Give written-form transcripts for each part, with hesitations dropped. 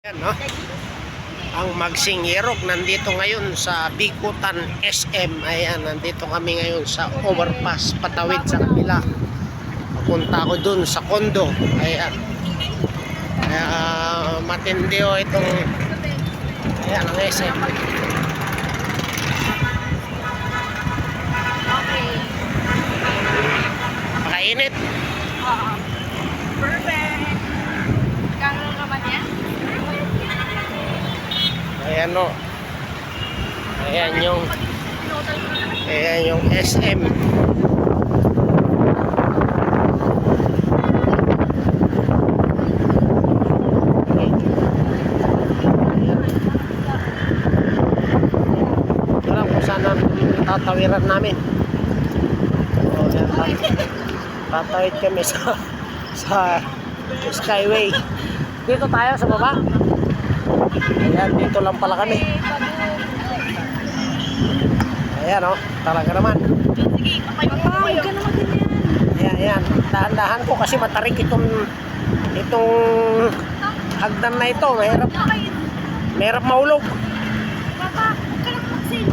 Yan, no? Ang Magsing Irog nandito ngayon sa Bicutan SM. Ayan, nandito kami ngayon sa overpass patawid sa kabila. Papunta ako dun sa condo. Ayan. Kaya matindi o itong ayan ang SM. Okay. Makainit. Oo. Perfect. Kano naman yan? Ayan, no. Ayan yung SM. Alam kung saan ang tatawiran namin. O, ayan, tatawid kami sa Skyway. Dito tayo sa baba. Ayan, dito lang pala kami. Ayan, o, talaga naman. Sige, huwag ka naman ganyan. Ayan, ayan. Dahan-dahan ko kasi matarik itong hagdan na ito. Mahirap maulog. Papa, huwag ka naman mag-send.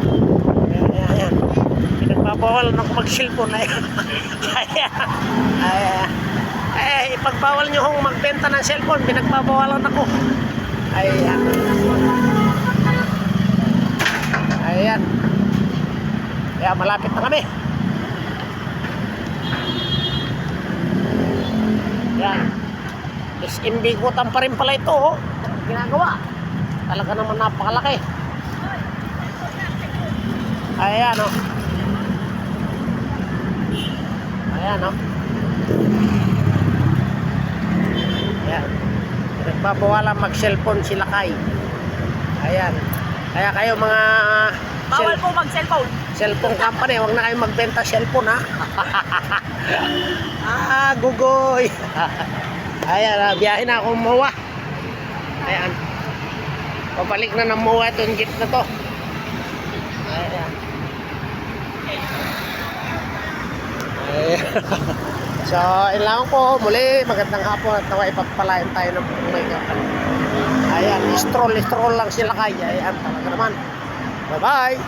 Ayan, ayan, ayan. Pinagbabawal na ako mag-cellphone. Ayan. Ayan. Ayan. Eh, ipagbawal nyo hong magbenta ng cellphone. Pinagbabawalan ako. Ayan. Ayan. Kaya malapit na kami. Ayan. SM Bicutan pa rin pala ito. Oh. Ginagawa. Talaga naman napakalaki. Ayan, oh. Ayan, oh. Ayan. Nagbabawalan mag-cellphone sila kay. Ayan. Kaya kayo mga Bawal po mag-cellphone. cellphone company, huwag na kayo magbenta cellphone, ha. Gugoy. Ayan, biyahe na akong MOA. Ayan. Papalik na ng MOA itong jeep na to. Ayan. Ayan. So, ilang po muli, magandang hapon at naway pagpalain tayo ng may kapal. Ayan, stroll lang sila kaya. Ayan, talaga naman. Bye-bye!